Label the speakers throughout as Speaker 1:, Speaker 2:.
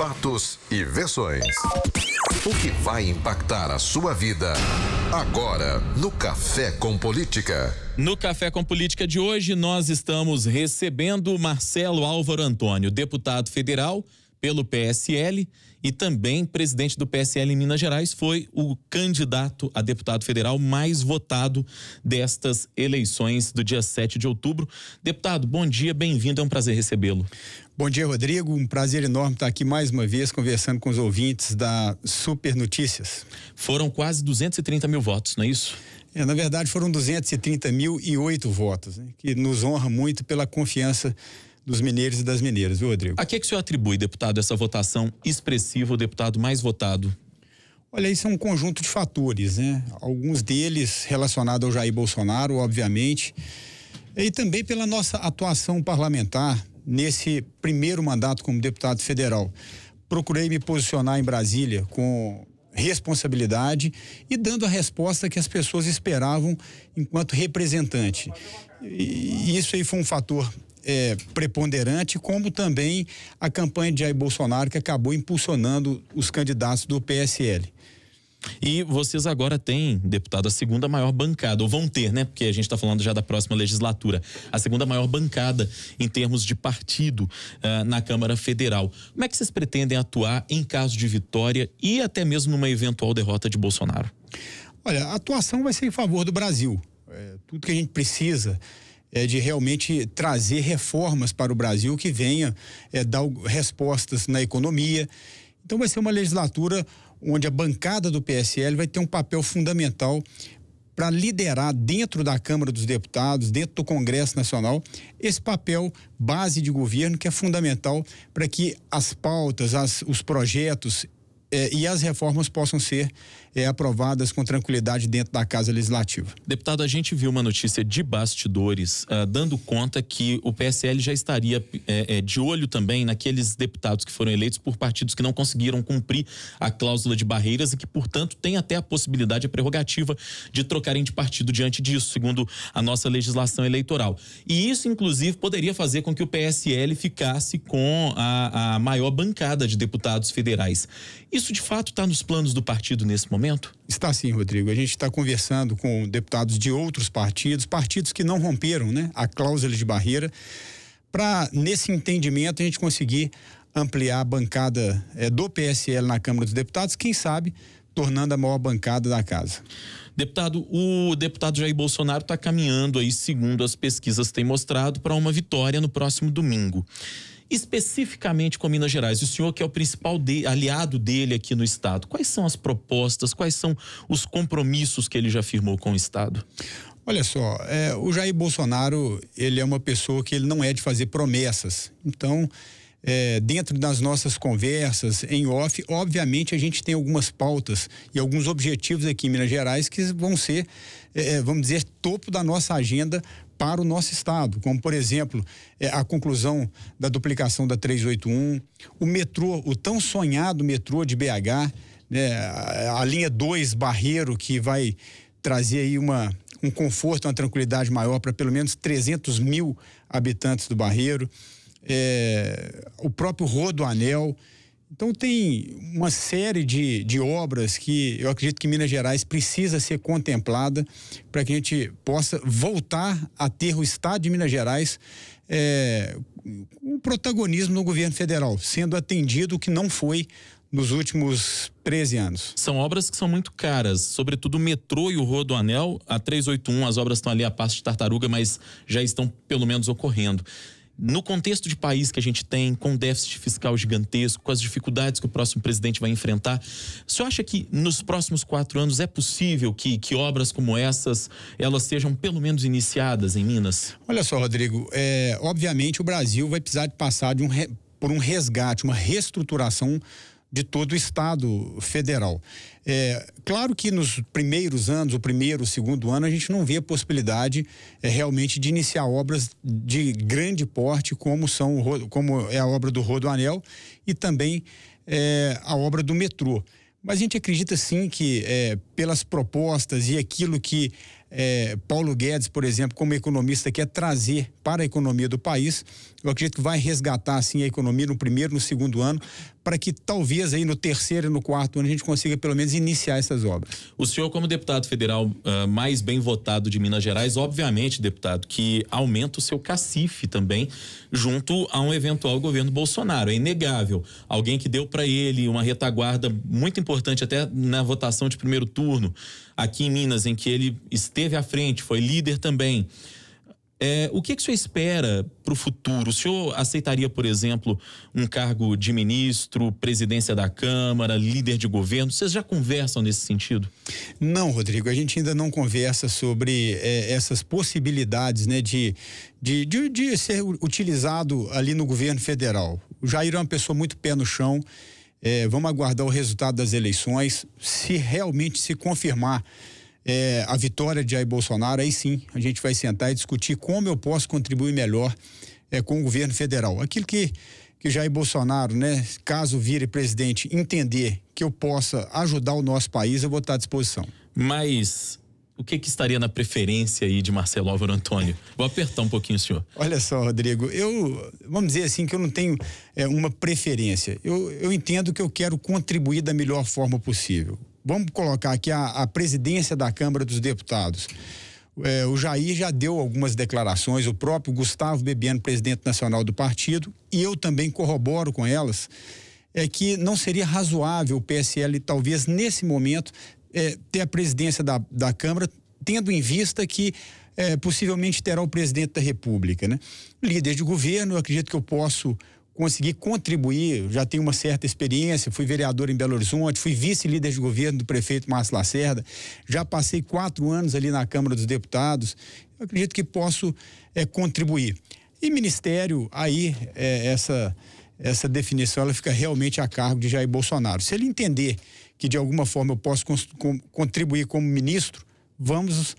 Speaker 1: fatos e versões. O que vai impactar a sua vida agora no Café com Política.
Speaker 2: No Café com Política de hoje, nós estamos recebendo Marcelo Álvaro Antônio, deputado federal pelo PSL e também presidente do PSL em Minas Gerais, foi o candidato a deputado federal mais votado destas eleições do dia 7 de outubro. Deputado, bom dia, bem-vindo, é um prazer recebê-lo.
Speaker 3: Bom dia, Rodrigo, um prazer enorme estar aqui mais uma vez conversando com os ouvintes da Super Notícias.
Speaker 2: Foram quase 230 mil votos, não é isso?
Speaker 3: Na verdade foram 230.008 votos, né, que nos honra muito pela confiança dos mineiros e das mineiras, viu, Rodrigo?
Speaker 2: A que o senhor atribui, deputado, essa votação expressiva, o deputado mais votado?
Speaker 3: Olha, isso é um conjunto de fatores, né? Alguns deles relacionados ao Jair Bolsonaro, obviamente, e também pela nossa atuação parlamentar nesse primeiro mandato como deputado federal. Procurei me posicionar em Brasília com responsabilidade e dando a resposta que as pessoas esperavam enquanto representante. E isso aí foi um fator preponderante, como também a campanha de Jair Bolsonaro, que acabou impulsionando os candidatos do PSL.
Speaker 2: E vocês agora têm, deputado, a segunda maior bancada, ou vão ter, né? Porque a gente está falando já da próxima legislatura, a segunda maior bancada em termos de partido na Câmara Federal. Como é que vocês pretendem atuar em caso de vitória e até mesmo numa eventual derrota de Bolsonaro?
Speaker 3: Olha, a atuação vai ser em favor do Brasil. Tudo que a gente precisa é de realmente trazer reformas para o Brasil que venha dar respostas na economia. Então vai ser uma legislatura onde a bancada do PSL vai ter um papel fundamental para liderar dentro da Câmara dos Deputados, dentro do Congresso Nacional, esse papel base de governo que é fundamental para que as pautas, os projetos e as reformas possam ser aprovadas com tranquilidade dentro da Casa Legislativa.
Speaker 2: Deputado, a gente viu uma notícia de bastidores dando conta que o PSL já estaria de olho também naqueles deputados que foram eleitos por partidos que não conseguiram cumprir a cláusula de barreiras e que, portanto, tem até a possibilidade, a prerrogativa de trocarem de partido diante disso, segundo a nossa legislação eleitoral. E isso, inclusive, poderia fazer com que o PSL ficasse com a maior bancada de deputados federais. Isso, de fato, está nos planos do partido nesse momento?
Speaker 3: Está sim, Rodrigo. A gente está conversando com deputados de outros partidos que não romperam, né, a cláusula de barreira, para, nesse entendimento, a gente conseguir ampliar a bancada do PSL na Câmara dos Deputados, quem sabe, tornando a maior bancada da casa.
Speaker 2: Deputado, o deputado Jair Bolsonaro está caminhando aí, segundo as pesquisas têm mostrado, para uma vitória no próximo domingo. Especificamente com Minas Gerais, o senhor que é o principal aliado dele aqui no estado, quais são as propostas, quais são os compromissos que ele já firmou com o estado?
Speaker 3: Olha só, o Jair Bolsonaro, ele é uma pessoa que ele não é de fazer promessas, então dentro das nossas conversas em off, obviamente a gente tem algumas pautas e alguns objetivos aqui em Minas Gerais que vão ser, vamos dizer, topo da nossa agenda para o nosso estado, como por exemplo, a conclusão da duplicação da 381, o metrô, o tão sonhado metrô de BH, né, a linha 2 Barreiro, que vai trazer aí um conforto, uma tranquilidade maior para pelo menos 300 mil habitantes do Barreiro, o próprio Rodoanel. Então tem uma série de obras que eu acredito que Minas Gerais precisa ser contemplada para que a gente possa voltar a ter o estado de Minas Gerais um protagonismo no governo federal, sendo atendido o que não foi nos últimos 13 anos.
Speaker 2: São obras que são muito caras, sobretudo o metrô e o Rodoanel. A 381, as obras estão ali a passo de tartaruga, mas já estão pelo menos ocorrendo. No contexto de país que a gente tem, com déficit fiscal gigantesco, com as dificuldades que o próximo presidente vai enfrentar, o senhor acha que nos próximos 4 anos é possível que obras como essas, elas sejam pelo menos iniciadas em Minas?
Speaker 3: Olha só, Rodrigo, obviamente o Brasil vai precisar de passar por um resgate, uma reestruturação de todo o estado federal. Claro que nos primeiros anos, o primeiro, o segundo ano, a gente não vê a possibilidade realmente de iniciar obras de grande porte, como é a obra do Rodoanel e também a obra do metrô. Mas a gente acredita sim que pelas propostas e aquilo que Paulo Guedes, por exemplo, como economista, quer trazer para a economia do país, eu acredito que vai resgatar assim a economia no primeiro, no segundo ano, para que talvez aí no terceiro e no quarto ano a gente consiga pelo menos iniciar essas obras.
Speaker 2: O senhor, como deputado federal mais bem votado de Minas Gerais, obviamente, deputado, que aumenta o seu cacife também junto a um eventual governo Bolsonaro. É inegável. Alguém que deu para ele uma retaguarda muito importante até na votação de primeiro turno aqui em Minas, em que ele esteve à frente, foi líder também. O que o senhor espera para o futuro? O senhor aceitaria, por exemplo, um cargo de ministro, presidência da Câmara, líder de governo? Vocês já conversam nesse sentido?
Speaker 3: Não, Rodrigo, a gente ainda não conversa sobre essas possibilidades, né, de ser utilizado ali no governo federal. O Jair é uma pessoa muito pé no chão. Vamos aguardar o resultado das eleições. Se realmente se confirmar a vitória de Jair Bolsonaro, aí sim a gente vai sentar e discutir como eu posso contribuir melhor com o governo federal. Aquilo que Jair Bolsonaro, né, caso vire presidente, entender que eu possa ajudar o nosso país, eu vou estar à disposição.
Speaker 2: Mas o que estaria na preferência aí de Marcelo Álvaro Antônio? Vou apertar um pouquinho, senhor.
Speaker 3: Olha só, Rodrigo, vamos dizer assim que eu não tenho uma preferência. Eu entendo que eu quero contribuir da melhor forma possível. Vamos colocar aqui a presidência da Câmara dos Deputados. O Jair já deu algumas declarações, o próprio Gustavo Bebiano, presidente nacional do partido, e eu também corroboro com elas, que não seria razoável o PSL, talvez nesse momento, ter a presidência da Câmara, tendo em vista que possivelmente terá o presidente da República, né? Líder de governo, eu acredito que eu posso conseguir contribuir, já tenho uma certa experiência, fui vereador em Belo Horizonte, fui vice-líder de governo do prefeito Márcio Lacerda, já passei 4 anos ali na Câmara dos Deputados, eu acredito que posso contribuir. E ministério, aí essa definição ela fica realmente a cargo de Jair Bolsonaro. Se ele entender que de alguma forma eu posso contribuir como ministro, vamos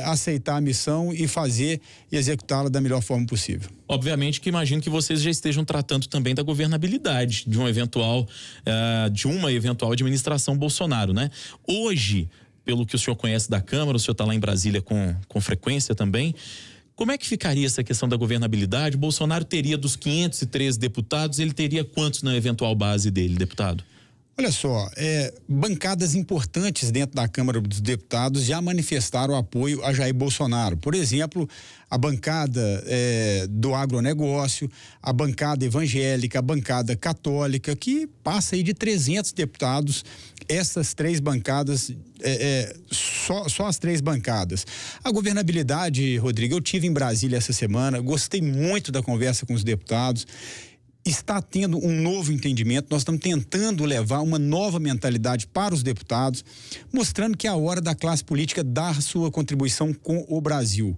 Speaker 3: aceitar a missão e fazer e executá-la da melhor forma possível.
Speaker 2: Obviamente que imagino que vocês já estejam tratando também da governabilidade de uma eventual administração Bolsonaro, né? Hoje, pelo que o senhor conhece da Câmara, o senhor está lá em Brasília com frequência também, como é que ficaria essa questão da governabilidade? Bolsonaro teria dos 513 deputados, ele teria quantos na eventual base dele, deputado?
Speaker 3: Olha só, bancadas importantes dentro da Câmara dos Deputados já manifestaram apoio a Jair Bolsonaro. Por exemplo, a bancada do agronegócio, a bancada evangélica, a bancada católica, que passa aí de 300 deputados, essas 3 bancadas, só as 3 bancadas. A governabilidade, Rodrigo, eu tive em Brasília essa semana, gostei muito da conversa com os deputados. Está tendo um novo entendimento, nós estamos tentando levar uma nova mentalidade para os deputados, mostrando que é a hora da classe política dar sua contribuição com o Brasil.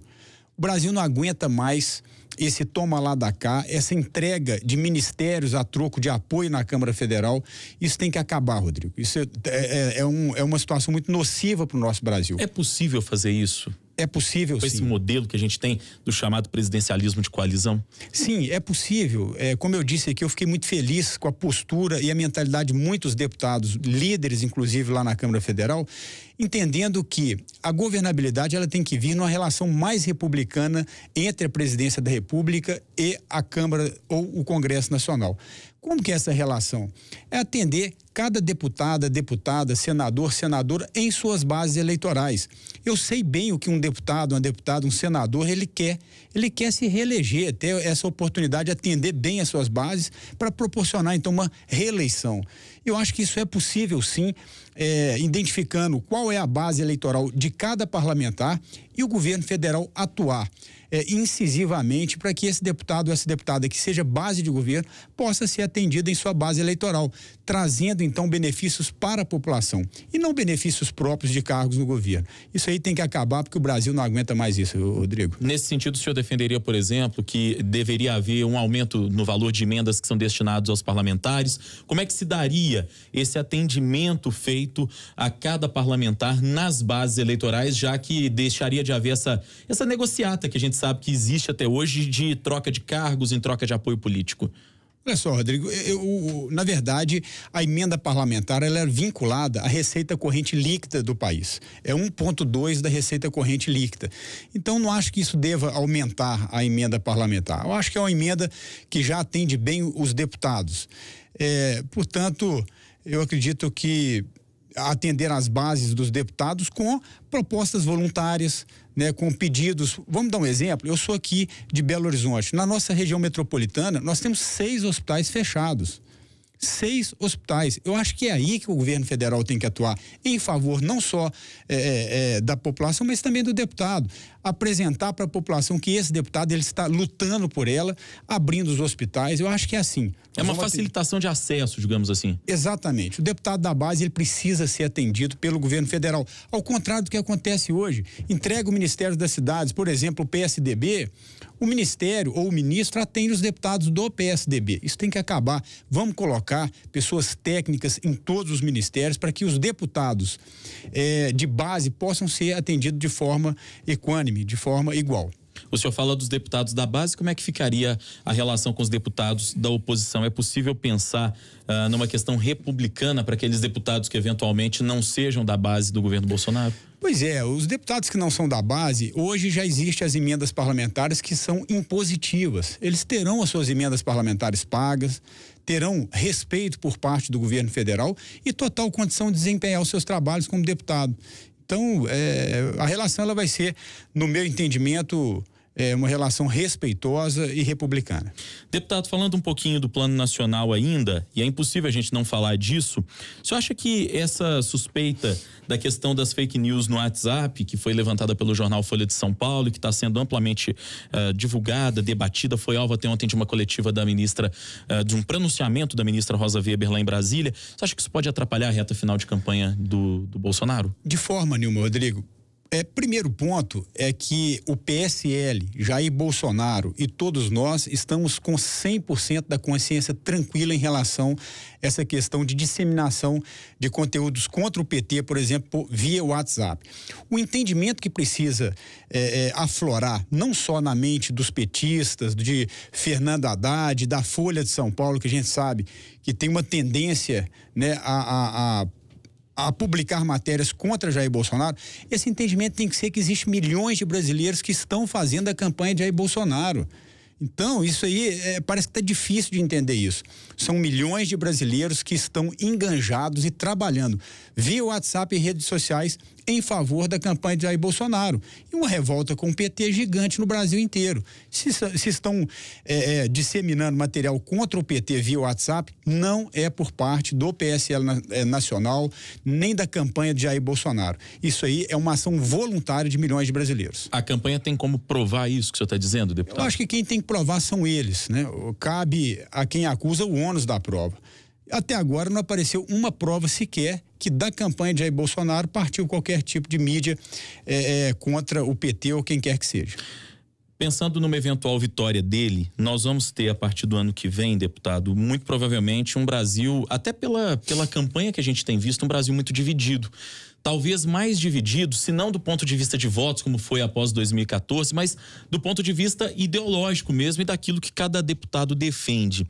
Speaker 3: O Brasil não aguenta mais esse toma lá da cá, essa entrega de ministérios a troco de apoio na Câmara Federal. Isso tem que acabar, Rodrigo. Isso é uma situação muito nociva para o nosso Brasil.
Speaker 2: É possível fazer isso?
Speaker 3: É possível, sim.
Speaker 2: Com esse modelo que a gente tem do chamado presidencialismo de coalizão?
Speaker 3: Sim, é possível. Como eu disse aqui, eu fiquei muito feliz com a postura e a mentalidade de muitos deputados, líderes inclusive lá na Câmara Federal, entendendo que a governabilidade ela tem que vir numa relação mais republicana entre a presidência da República e a Câmara ou o Congresso Nacional. Como que é essa relação? É atender cada deputada, senador, senadora em suas bases eleitorais. Eu sei bem o que um deputado, uma deputada, um senador, ele quer se reeleger, ter essa oportunidade de atender bem as suas bases para proporcionar então uma reeleição. Eu acho que isso é possível sim, identificando qual é a base eleitoral de cada parlamentar e o governo federal atuar incisivamente para que esse deputado ou essa deputada que seja base de governo possa ser atendida em sua base eleitoral, trazendo então benefícios para a população e não benefícios próprios de cargos no governo. Isso aí tem que acabar porque o Brasil não aguenta mais isso, Rodrigo.
Speaker 2: Nesse sentido, o senhor defenderia, por exemplo, que deveria haver um aumento no valor de emendas que são destinados aos parlamentares? Como é que se daria esse atendimento feito a cada parlamentar nas bases eleitorais, já que deixaria de haver essa negociata que a gente sabe que existe até hoje de troca de cargos em troca de apoio político?
Speaker 3: Olha só, Rodrigo, na verdade, a emenda parlamentar ela é vinculada à receita corrente líquida do país. É 1,2 da receita corrente líquida. Então, não acho que isso deva aumentar a emenda parlamentar. Eu acho que é uma emenda que já atende bem os deputados. Portanto, eu acredito que atender às bases dos deputados com propostas voluntárias, né, com pedidos. Vamos dar um exemplo? Eu sou aqui de Belo Horizonte. Na nossa região metropolitana, nós temos 6 hospitais fechados. 6 hospitais. Eu acho que é aí que o governo federal tem que atuar em favor não só da população, mas também do deputado. Apresentar para a população que esse deputado ele está lutando por ela, abrindo os hospitais. Eu acho que é assim.
Speaker 2: É uma facilitação de acesso, digamos assim.
Speaker 3: Exatamente. O deputado da base ele precisa ser atendido pelo governo federal. Ao contrário do que acontece hoje. Entrega o Ministério das Cidades, por exemplo, o PSDB, o ministério ou o ministro atende os deputados do PSDB. Isso tem que acabar. Vamos colocar pessoas técnicas em todos os ministérios para que os deputados de base possam ser atendidos de forma equânime, de forma igual.
Speaker 2: O senhor fala dos deputados da base, como é que ficaria a relação com os deputados da oposição? É possível pensar numa questão republicana para aqueles deputados que eventualmente não sejam da base do governo Bolsonaro?
Speaker 3: Pois é, os deputados que não são da base, hoje já existem as emendas parlamentares que são impositivas. Eles terão as suas emendas parlamentares pagas, terão respeito por parte do governo federal e total condição de desempenhar os seus trabalhos como deputado. Então, a relação ela vai ser, no meu entendimento, uma relação respeitosa e republicana.
Speaker 2: Deputado, falando um pouquinho do plano nacional ainda, e é impossível a gente não falar disso, o senhor acha que essa suspeita da questão das fake news no WhatsApp, que foi levantada pelo jornal Folha de São Paulo e que está sendo amplamente divulgada, debatida, foi alvo até ontem de uma coletiva da ministra, de um pronunciamento da ministra Rosa Weber lá em Brasília, você acha que isso pode atrapalhar a reta final de campanha do Bolsonaro?
Speaker 3: De forma nenhuma, Rodrigo. Primeiro ponto é que o PSL, Jair Bolsonaro e todos nós estamos com 100% da consciência tranquila em relação a essa questão de disseminação de conteúdos contra o PT, por exemplo, via WhatsApp. O entendimento que precisa aflorar, não só na mente dos petistas, de Fernando Haddad, da Folha de São Paulo, que a gente sabe que tem uma tendência, né, a publicar matérias contra Jair Bolsonaro, esse entendimento tem que ser que existe milhões de brasileiros que estão fazendo a campanha de Jair Bolsonaro. Então, isso aí parece que está difícil de entender isso. São milhões de brasileiros que estão enganjados e trabalhando via WhatsApp e redes sociais em favor da campanha de Jair Bolsonaro. E uma revolta com o PT gigante no Brasil inteiro. Se estão disseminando material contra o PT via WhatsApp, não é por parte do PSL nacional, nem da campanha de Jair Bolsonaro. Isso aí é uma ação voluntária de milhões de brasileiros.
Speaker 2: A campanha tem como provar isso que o senhor está dizendo, deputado?
Speaker 3: Eu acho que quem tem que provar são eles, né? Cabe a quem acusa o ônus da prova. Até agora não apareceu uma prova sequer que da campanha de Jair Bolsonaro partiu qualquer tipo de mídia contra o PT ou quem quer que seja.
Speaker 2: Pensando numa eventual vitória dele, nós vamos ter a partir do ano que vem, deputado, muito provavelmente um Brasil, até pela campanha que a gente tem visto, um Brasil muito dividido. Talvez mais dividido, se não do ponto de vista de votos, como foi após 2014, mas do ponto de vista ideológico mesmo e daquilo que cada deputado defende.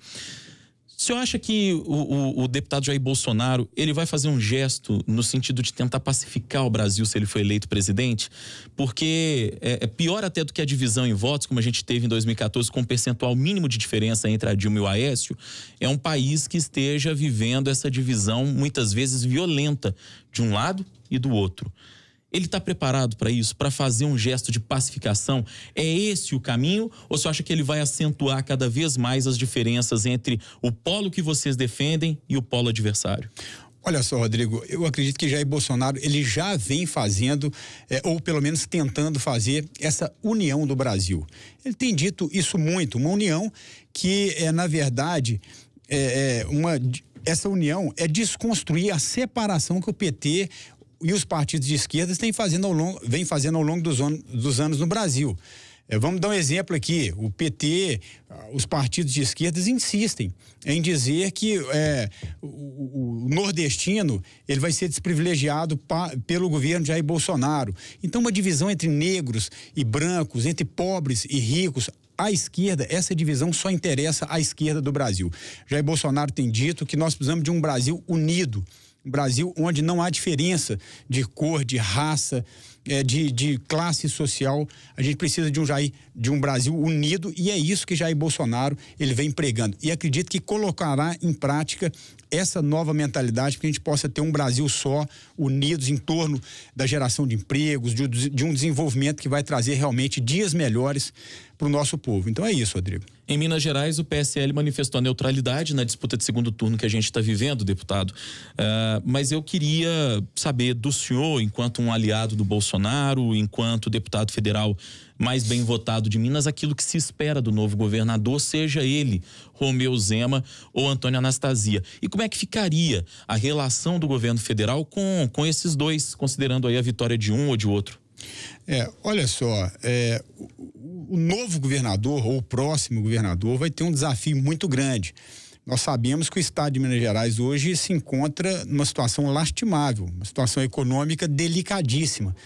Speaker 2: O senhor acha que o deputado Jair Bolsonaro, ele vai fazer um gesto no sentido de tentar pacificar o Brasil se ele for eleito presidente? Porque é pior até do que a divisão em votos, como a gente teve em 2014, com um percentual mínimo de diferença entre a Dilma e o Aécio, é um país que esteja vivendo essa divisão muitas vezes violenta de um lado e do outro. Ele está preparado para isso, para fazer um gesto de pacificação? É esse o caminho? Ou você acha que ele vai acentuar cada vez mais as diferenças entre o polo que vocês defendem e o polo adversário?
Speaker 3: Olha só, Rodrigo, eu acredito que Jair Bolsonaro, ele já vem fazendo, ou pelo menos tentando fazer, essa união do Brasil. Ele tem dito isso muito, uma união que na verdade, essa união é desconstruir a separação que o PT e os partidos de esquerda vem fazendo ao longo dos anos no Brasil. Vamos dar um exemplo aqui. O PT, os partidos de esquerda insistem em dizer que o nordestino ele vai ser desprivilegiado pelo governo de Jair Bolsonaro. Então, uma divisão entre negros e brancos, entre pobres e ricos, à esquerda, essa divisão só interessa à esquerda do Brasil. Jair Bolsonaro tem dito que nós precisamos de um Brasil unido, um Brasil onde não há diferença de cor, de raça, de classe social. A gente precisa de um Brasil unido, e é isso que Jair Bolsonaro ele vem pregando. E acredito que colocará em prática essa nova mentalidade para que a gente possa ter um Brasil só, unidos em torno da geração de empregos, de um desenvolvimento que vai trazer realmente dias melhores para o nosso povo. Então é isso, Rodrigo.
Speaker 2: Em Minas Gerais, o PSL manifestou a neutralidade na disputa de segundo turno que a gente está vivendo, deputado. Mas eu queria saber do senhor, enquanto um aliado do Bolsonaro, enquanto deputado federal mais bem votado de Minas, aquilo que se espera do novo governador, seja ele Romeu Zema ou Antônio Anastasia. E como é que ficaria a relação do governo federal com esses dois, considerando aí a vitória de um ou de outro?
Speaker 3: Olha só, o novo governador ou o próximo governador vai ter um desafio muito grande. Nós sabemos que o estado de Minas Gerais hoje se encontra numa situação lastimável, uma situação econômica delicadíssima.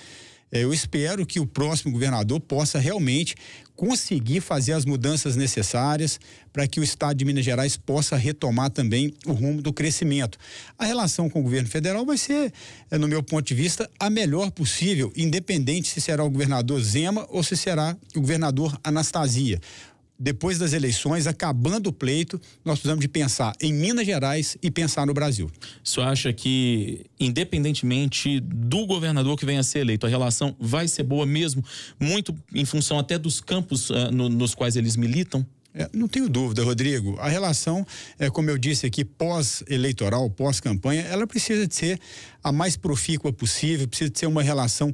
Speaker 3: Eu espero que o próximo governador possa realmente conseguir fazer as mudanças necessárias para que o estado de Minas Gerais possa retomar também o rumo do crescimento. A relação com o governo federal vai ser, no meu ponto de vista, a melhor possível, independente se será o governador Zema ou se será o governador Anastasia. Depois das eleições, acabando o pleito, nós precisamos de pensar em Minas Gerais e pensar no Brasil.
Speaker 2: O senhor acha que, independentemente do governador que venha a ser eleito, a relação vai ser boa mesmo, muito em função até dos campos nos quais eles militam?
Speaker 3: Não tenho dúvida, Rodrigo. A relação, como eu disse aqui, pós-eleitoral, pós-campanha, ela precisa de ser a mais profícua possível, precisa de ser uma relação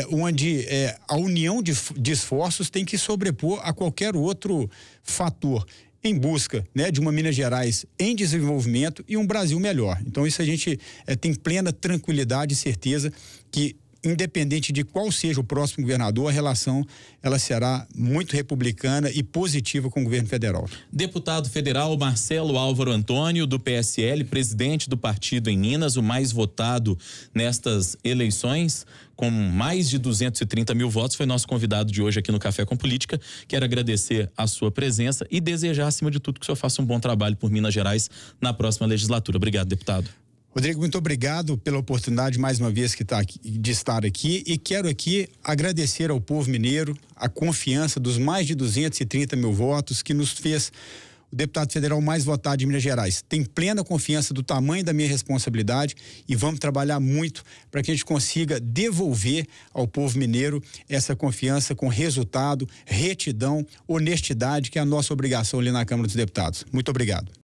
Speaker 3: onde a união de esforços tem que sobrepor a qualquer outro fator em busca, de uma Minas Gerais em desenvolvimento e um Brasil melhor. Então isso a gente tem plena tranquilidade e certeza que, independente de qual seja o próximo governador, a relação ela será muito republicana e positiva com o governo federal.
Speaker 2: Deputado federal Marcelo Álvaro Antônio, do PSL, presidente do partido em Minas, o mais votado nestas eleições, com mais de 230 mil votos, foi nosso convidado de hoje aqui no Café com Política. Quero agradecer a sua presença e desejar, acima de tudo, que o senhor faça um bom trabalho por Minas Gerais na próxima legislatura. Obrigado, deputado.
Speaker 3: Rodrigo, muito obrigado pela oportunidade mais uma vez de estar aqui, e quero aqui agradecer ao povo mineiro a confiança dos mais de 230 mil votos que nos fez o deputado federal mais votado de Minas Gerais. Tem plena confiança do tamanho da minha responsabilidade e vamos trabalhar muito para que a gente consiga devolver ao povo mineiro essa confiança com resultado, retidão, honestidade, que é a nossa obrigação ali na Câmara dos Deputados. Muito obrigado.